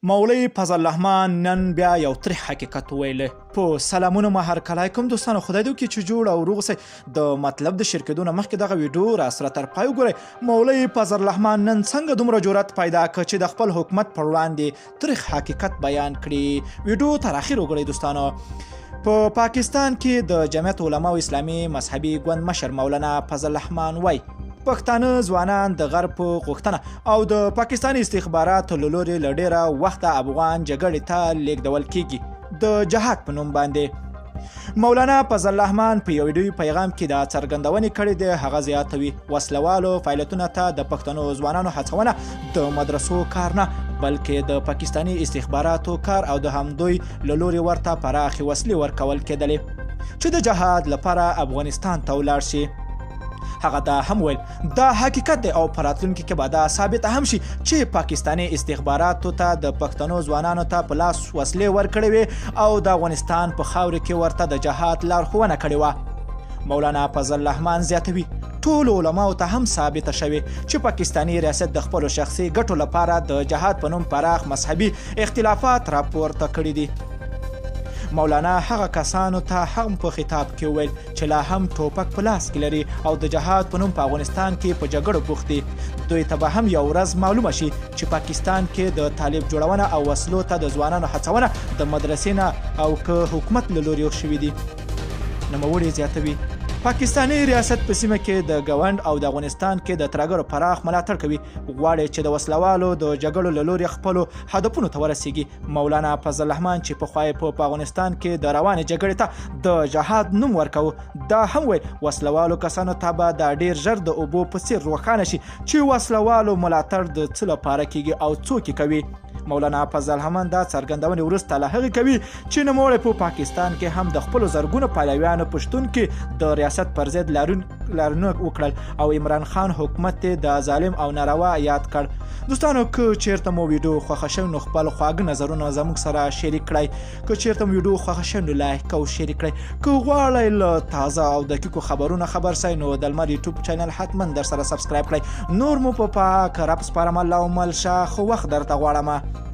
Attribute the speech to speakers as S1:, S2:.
S1: مولوی فضل الرحمن نن بیا یو تریخ حقیقت ویله. په سلامونه ما هرکلی کوم دوستانو، خدای دې وکړي چې جوړ او روغ اوسئ. د مطلب د شرکېدو نه مخکې دغه ویډیو را سره تر پای وګورئ. مولوی فضل الرحمن نن څنګه دومره جرأت پیدا کړ چې د خپل حکومت پر وړاندې تریخ حقیقت بیان کړي. ویډیو تر اخر وګورئ دوستانو. په پاکستان کې د جمعیت علماء اسلامي مذهبي ګوند مشر مولانا فضل الرحمن وایي پښتانه ځوانان د غرب په غوښتنه او د پاکستاني استخباراتو له لورې له ډېره وخته افغان جګړې ته لیږدول کیږي د جهاد په نوم باندې. مولانا فضل الرحمن په یو ویډیوي پیغام کې دا څرګندونې کړې ده. هغه زیاتوي وسلوالو فعالیتونو ته د پښتنو ځوانانو هڅونه د مدرسو کار نه بلکې د پاکستاني استخباراتو کار او د همدوی له لورې ورته پراخې وسلې ورکول کېدلې چې د جهاد لپاره افغانستان ته ولاړ شي. هغه دا هم ویل دا حقیقت دی او په راتلونکي کې به دا ثابته هم شي چې پاکستاني استخباراتو ته د پښتنو ځوانانو ته په لاس وسلې ورکړې وې او د افغانستان په خاورې کې ورته د جهاد لارښوونه کړې وه. مولانا فضل الرحمن زیاتوي ټولو علماو ته هم ثابته شوې چې پاکستاني ریاست د خپلو شخصي ګټو لپاره د جهاد په نوم پراخ مذهبي اختلافات راپورته کړي دي. مولانا هغه کسانو ته هم په خطاب کې ویل چې لا هم ټوپک په لاس کې لري او د جهاد په نوم په افغانستان کې په جګړو بوخت دي. دوی ته به هم یو ورځ معلومه شي چې پاکستان کې د طالب جوړونه او وسلو ته د ځوانانو هڅونه د مدرسې نه او که حکومت له لوري شوي دي. نوموړي زیاتوي پاکستاني ریاست په سیمه کې د ګوند او د افغانستان کې د ترهګرو پراخ ملاتړ کوي. غواړي چې د وسلوالو د جګړو له لوري خپلو هدفونو ته ورسیږي. مولانا فضل الرحمن چې پخوا یې په افغانستان کې د روانې جګړې ته د جهاد نوم ورکوه دا هم ویل وسلوالو کسانو ته به دا ډیر ژر د اوبو په څیر روښانه شي چې وسلوالو ملاتړ د څه لپاره کیږي او څوک یې کوي. مولانا فضل الرحمن دا څرګندونې وروسته له هغې کوي چې نوموړی په پاکستان کې هم د خپلو زرګونو پلویانو په شتون کې د ریاست پر ضد لارونه وکړل او عمران خان حکومت د ظالم او ناروا یاد کړ. دوستانو که چیرته مو ویډیو خوښه شوی نو خپل خواږه نظرونه زموږ سره شریک کړئ. که چیرته مو ویډیو خوښه شوی نو لایک او شریک کړئ. که غواړئ له تازه او دقیقو خبرونه خبر سئ نو د لمر یوټیوب چینل حتما در سره سبسکرایب کړئ. نور مو په پاک رب سپارم. الله مل شه خو وخت درته غواړم.